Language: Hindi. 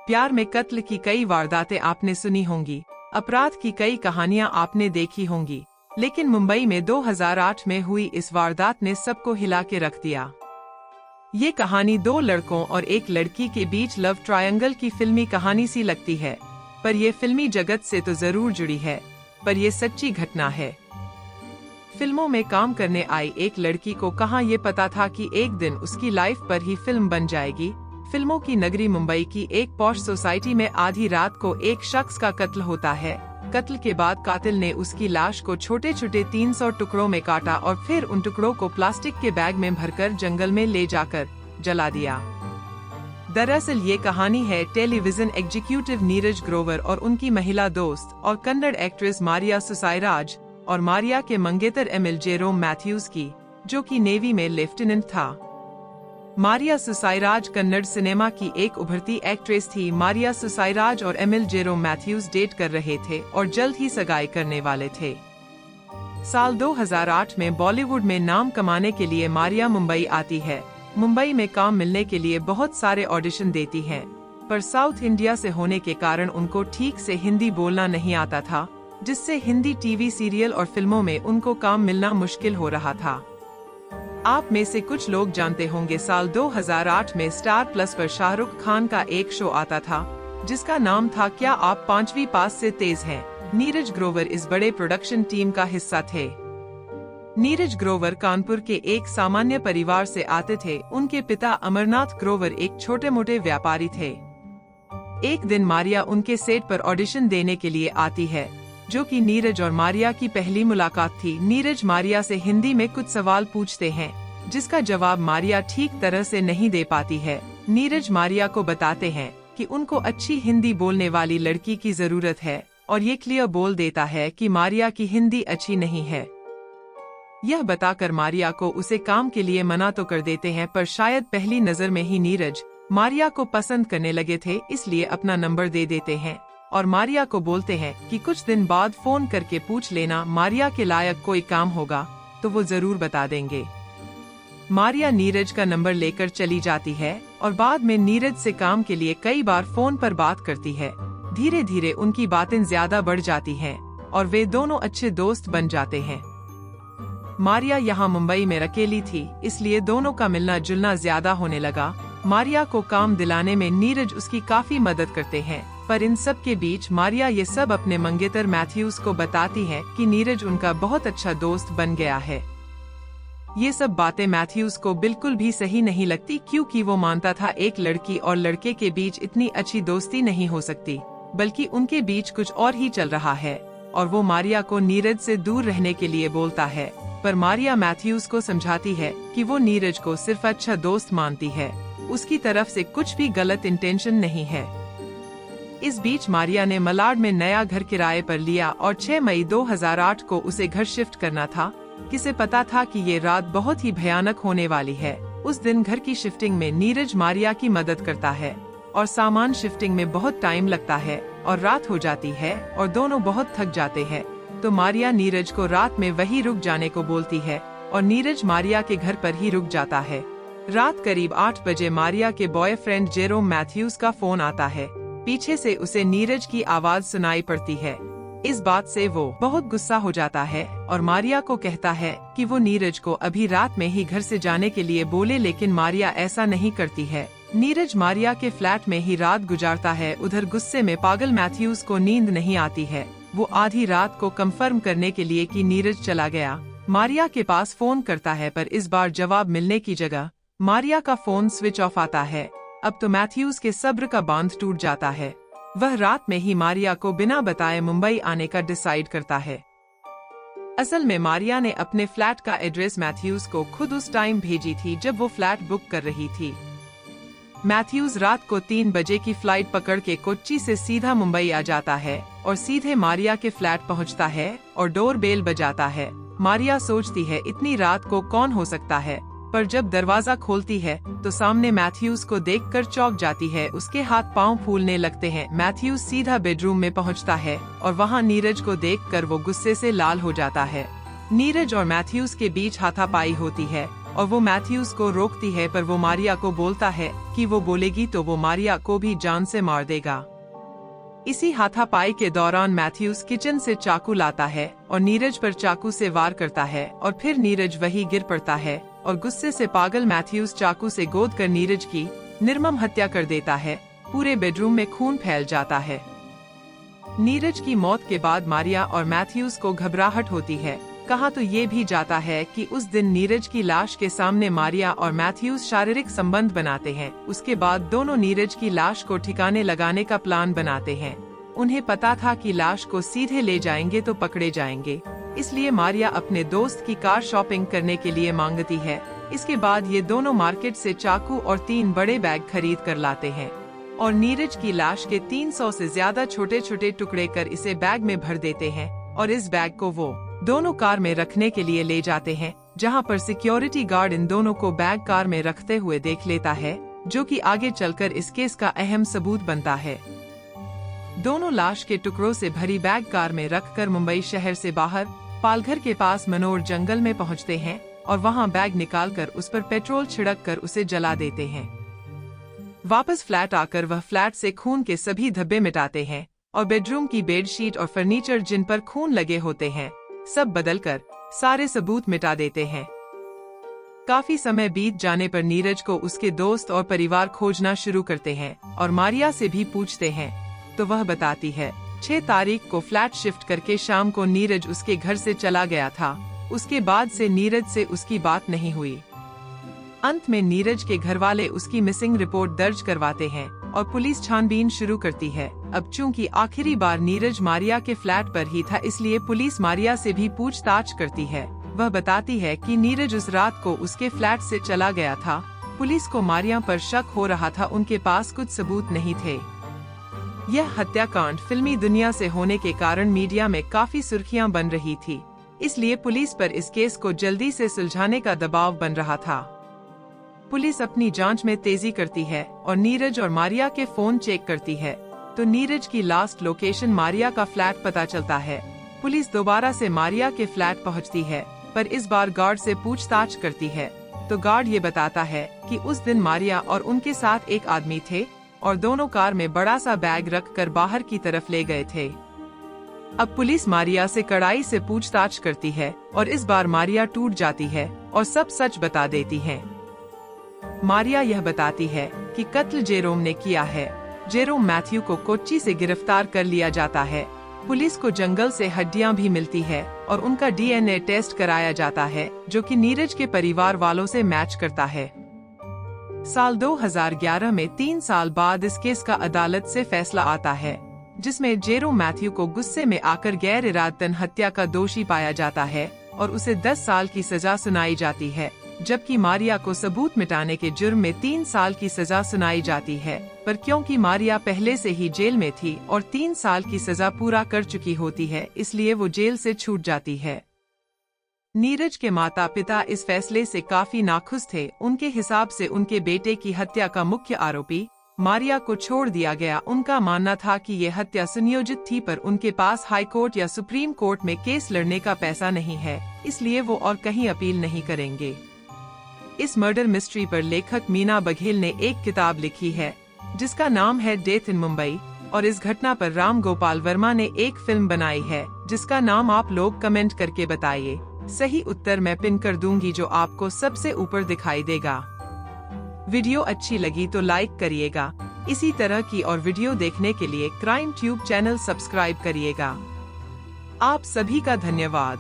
प्यार में कत्ल की कई वारदातें आपने सुनी होंगी, अपराध की कई कहानियां आपने देखी होंगी, लेकिन मुंबई में 2008 में हुई इस वारदात ने सबको हिला के रख दिया। ये कहानी दो लड़कों और एक लड़की के बीच लव ट्रायंगल की फिल्मी कहानी सी लगती है, पर ये फिल्मी जगत से तो जरूर जुड़ी है, पर ये सच्ची घटना है। फिल्मों में काम करने आई एक लड़की को कहाँ ये पता था कि एक दिन उसकी लाइफ पर ही फिल्म बन जाएगी। फिल्मों की नगरी मुंबई की एक पॉश सोसाइटी में आधी रात को एक शख्स का कत्ल होता है। कत्ल के बाद कातिल ने उसकी लाश को छोटे छोटे 300 टुकड़ों में काटा और फिर उन टुकड़ों को प्लास्टिक के बैग में भरकर जंगल में ले जाकर जला दिया। दरअसल ये कहानी है टेलीविजन एग्जीक्यूटिव नीरज ग्रोवर और उनकी महिला दोस्त और कन्नड़ एक्ट्रेस मारिया सुसाइराज और मारिया के मंगेतर एमिल जेरोम मैथ्यूज की, जो कि नेवी में लेफ्टिनेंट था। मारिया सुसाइराज कन्नड़ सिनेमा की एक उभरती एक्ट्रेस थी। मारिया सुसाइराज और एमिल जेरोम मैथ्यूज डेट कर रहे थे और जल्द ही सगाई करने वाले थे। साल 2008 में बॉलीवुड में नाम कमाने के लिए मारिया मुंबई आती है। मुंबई में काम मिलने के लिए बहुत सारे ऑडिशन देती हैं, पर साउथ इंडिया से होने के कारण उनको ठीक से हिंदी बोलना नहीं आता था, जिससे हिंदी टीवी सीरियल और फिल्मों में उनको काम मिलना मुश्किल हो रहा था। आप में से कुछ लोग जानते होंगे, साल 2008 में स्टार प्लस पर शाहरुख खान का एक शो आता था जिसका नाम था क्या आप 5वीं पास से तेज हैं। नीरज ग्रोवर इस बड़े प्रोडक्शन टीम का हिस्सा थे। नीरज ग्रोवर कानपुर के एक सामान्य परिवार से आते थे। उनके पिता अमरनाथ ग्रोवर एक छोटे मोटे व्यापारी थे। एक दिन मारिया उनके सेट पर ऑडिशन देने के लिए आती है, जो कि नीरज और मारिया की पहली मुलाकात थी। नीरज मारिया से हिंदी में कुछ सवाल पूछते हैं, जिसका जवाब मारिया ठीक तरह से नहीं दे पाती है। नीरज मारिया को बताते हैं कि उनको अच्छी हिंदी बोलने वाली लड़की की जरूरत है और ये क्लियर बोल देता है कि मारिया की हिंदी अच्छी नहीं है। यह बताकर मारिया को उसे काम के लिए मना तो कर देते हैं, पर शायद पहली नजर में ही नीरज मारिया को पसंद करने लगे थे, इसलिए अपना नंबर दे देते हैं और मारिया को बोलते हैं कि कुछ दिन बाद फोन करके पूछ लेना, मारिया के लायक कोई काम होगा तो वो जरूर बता देंगे। मारिया नीरज का नंबर लेकर चली जाती है और बाद में नीरज से काम के लिए कई बार फोन पर बात करती है। धीरे धीरे उनकी बातें ज्यादा बढ़ जाती हैं और वे दोनों अच्छे दोस्त बन जाते हैं। मारिया यहाँ मुंबई में अकेली थी, इसलिए दोनों का मिलना जुलना ज्यादा होने लगा। मारिया को काम दिलाने में नीरज उसकी काफी मदद करते हैं, पर इन सब के बीच मारिया ये सब अपने मंगेतर मैथ्यूज को बताती है कि नीरज उनका बहुत अच्छा दोस्त बन गया है। ये सब बातें मैथ्यूज को बिल्कुल भी सही नहीं लगती, क्योंकि वो मानता था एक लड़की और लड़के के बीच इतनी अच्छी दोस्ती नहीं हो सकती, बल्कि उनके बीच कुछ और ही चल रहा है। और वो मारिया को नीरज से दूर रहने के लिए बोलता है, पर मारिया मैथ्यूज को समझाती है कि वो नीरज को सिर्फ अच्छा दोस्त मानती है, उसकी तरफ से कुछ भी गलत इंटेंशन नहीं है। इस बीच मारिया ने मलाड में नया घर किराए पर लिया और 6 मई 2008 को उसे घर शिफ्ट करना था। किसे पता था कि ये रात बहुत ही भयानक होने वाली है। उस दिन घर की शिफ्टिंग में नीरज मारिया की मदद करता है और सामान शिफ्टिंग में बहुत टाइम लगता है और रात हो जाती है और दोनों बहुत थक जाते हैं। तो मारिया नीरज को रात में वहीं रुक जाने को बोलती है और नीरज मारिया के घर पर ही रुक जाता है। रात करीब 8 बजे मारिया के बॉयफ्रेंड जेरोम मैथ्यूज का फोन आता है। पीछे से उसे नीरज की आवाज सुनाई पड़ती है। इस बात से वो बहुत गुस्सा हो जाता है और मारिया को कहता है कि वो नीरज को अभी रात में ही घर से जाने के लिए बोले, लेकिन मारिया ऐसा नहीं करती है। नीरज मारिया के फ्लैट में ही रात गुजारता है। उधर गुस्से में पागल मैथ्यूज को नींद नहीं आती है। वो आधी रात को कंफर्म करने के लिए कि नीरज चला गया, मारिया के पास फोन करता है, पर इस बार जवाब मिलने की जगह मारिया का फोन स्विच ऑफ आता है। अब तो मैथ्यूज के सब्र का बांध टूट जाता है। वह रात में ही मारिया को बिना बताए मुंबई आने का डिसाइड करता है। असल में मारिया ने अपने फ्लैट का एड्रेस मैथ्यूज को खुद उस टाइम भेजी थी जब वो फ्लैट बुक कर रही थी। मैथ्यूज रात को 3 बजे की फ्लाइट पकड़ के कोच्चि से सीधा मुंबई आ जाता है और सीधे मारिया के फ्लैट पहुंचता है और डोर बेल बजाता है। मारिया सोचती है इतनी रात को कौन हो सकता है, पर जब दरवाजा खोलती है तो सामने मैथ्यूज को देखकर चौंक जाती है। उसके हाथ पांव फूलने लगते हैं। मैथ्यूज सीधा बेडरूम में पहुंचता है और वहां नीरज को देखकर वो गुस्से से लाल हो जाता है। नीरज और मैथ्यूज के बीच हाथापाई होती है और वो मैथ्यूज को रोकती है, पर वो मारिया को बोलता है कि वो बोलेगी तो वो मारिया को भी जान से मार देगा। इसी हाथापाई के दौरान मैथ्यूज किचन से चाकू लाता है और नीरज पर चाकू से वार करता है और फिर नीरज वही गिर पड़ता है और गुस्से से पागल मैथ्यूज चाकू से गोद कर नीरज की निर्मम हत्या कर देता है। पूरे बेडरूम में खून फैल जाता है। नीरज की मौत के बाद मारिया और मैथ्यूज को घबराहट होती है। कहा तो ये भी जाता है कि उस दिन नीरज की लाश के सामने मारिया और मैथ्यूज शारीरिक संबंध बनाते हैं। उसके बाद दोनों नीरज की लाश को ठिकाने लगाने का प्लान बनाते हैं। उन्हें पता था कि लाश को सीधे ले जाएंगे तो पकड़े जाएंगे, इसलिए मारिया अपने दोस्त की कार शॉपिंग करने के लिए मांगती है। इसके बाद ये दोनों मार्केट से चाकू और 3 बड़े बैग खरीद कर लाते हैं और नीरज की लाश के 300 से ज्यादा छोटे छोटे टुकड़े कर इसे बैग में भर देते हैं और इस बैग को वो दोनों कार में रखने के लिए ले जाते हैं, जहां पर सिक्योरिटी गार्ड इन दोनों को बैग कार में रखते हुए देख लेता है, जो कि आगे चलकर इस केस का अहम सबूत बनता है। दोनों लाश के टुकड़ों से भरी बैग कार में रखकर मुंबई शहर से बाहर पालघर के पास मनोर जंगल में पहुंचते हैं और वहां बैग निकालकर उस पर पेट्रोल छिड़क कर उसे जला देते हैं। वापस फ्लैट आकर वह फ्लैट से खून के सभी धब्बे मिटाते हैं और बेडरूम की बेडशीट और फर्नीचर जिन पर खून लगे होते हैं सब बदलकर सारे सबूत मिटा देते हैं। काफी समय बीत जाने पर नीरज को उसके दोस्त और परिवार खोजना शुरू करते हैं और मारिया से भी पूछते हैं तो वह बताती है 6 तारीख को फ्लैट शिफ्ट करके शाम को नीरज उसके घर से चला गया था। उसके बाद से नीरज से उसकी बात नहीं हुई। अंत में नीरज के घर वाले उसकी मिसिंग रिपोर्ट दर्ज करवाते हैं और पुलिस छानबीन शुरू करती है। अब चूंकि आखिरी बार नीरज मारिया के फ्लैट पर ही था, इसलिए पुलिस मारिया से भी पूछताछ करती है। वह बताती है कि नीरज उस रात को उसके फ्लैट से चला गया था। पुलिस को मारिया पर शक हो रहा था, उनके पास कुछ सबूत नहीं थे। यह हत्याकांड फिल्मी दुनिया से होने के कारण मीडिया में काफी सुर्खियां बन रही थी, इसलिए पुलिस पर इस केस को जल्दी से सुलझाने का दबाव बन रहा था। पुलिस अपनी जांच में तेजी करती है और नीरज और मारिया के फोन चेक करती है, तो नीरज की लास्ट लोकेशन मारिया का फ्लैट पता चलता है। पुलिस दोबारा से मारिया के फ्लैट पहुंचती है, पर इस बार गार्ड से पूछताछ करती है, तो गार्ड ये बताता है कि उस दिन मारिया और उनके साथ एक आदमी थे और दोनों कार में बड़ा सा बैग रख कर बाहर की तरफ ले गए थे। अब पुलिस मारिया से कड़ाई से पूछताछ करती है और इस बार मारिया टूट जाती है और सब सच बता देती है। मारिया यह बताती है कि कत्ल जेरोम ने किया है। जेरोम मैथ्यू को कोच्चि से गिरफ्तार कर लिया जाता है। पुलिस को जंगल से हड्डियां भी मिलती है और उनका DNA टेस्ट कराया जाता है, जो कि नीरज के परिवार वालों से मैच करता है। साल 2011 में 3 साल बाद इस केस का अदालत से फैसला आता है, जिसमें जेरोम मैथ्यू को गुस्से में आकर गैर इरादतन हत्या का दोषी पाया जाता है और उसे 10 साल की सजा सुनाई जाती है, जबकि मारिया को सबूत मिटाने के जुर्म में 3 साल की सजा सुनाई जाती है। पर क्योंकि मारिया पहले से ही जेल में थी और 3 साल की सजा पूरा कर चुकी होती है, इसलिए वो जेल से छूट जाती है। नीरज के माता पिता इस फैसले से काफी नाखुश थे। उनके हिसाब से उनके बेटे की हत्या का मुख्य आरोपी मारिया को छोड़ दिया गया। उनका मानना था कि ये हत्या सुनियोजित थी, पर उनके पास हाई कोर्ट या सुप्रीम कोर्ट में केस लड़ने का पैसा नहीं है, इसलिए वो और कहीं अपील नहीं करेंगे। इस मर्डर मिस्ट्री पर लेखक मीना बघेल ने एक किताब लिखी है, जिसका नाम है डेथ इन मुंबई, और इस घटना पर राम गोपाल वर्मा ने एक फिल्म बनाई है, जिसका नाम आप लोग कमेंट करके बताइए। सही उत्तर मैं पिन कर दूंगी, जो आपको सबसे ऊपर दिखाई देगा। वीडियो अच्छी लगी तो लाइक करिएगा। इसी तरह की और वीडियो देखने के लिए क्राइम ट्यूब चैनल सब्सक्राइब करिएगा। आप सभी का धन्यवाद।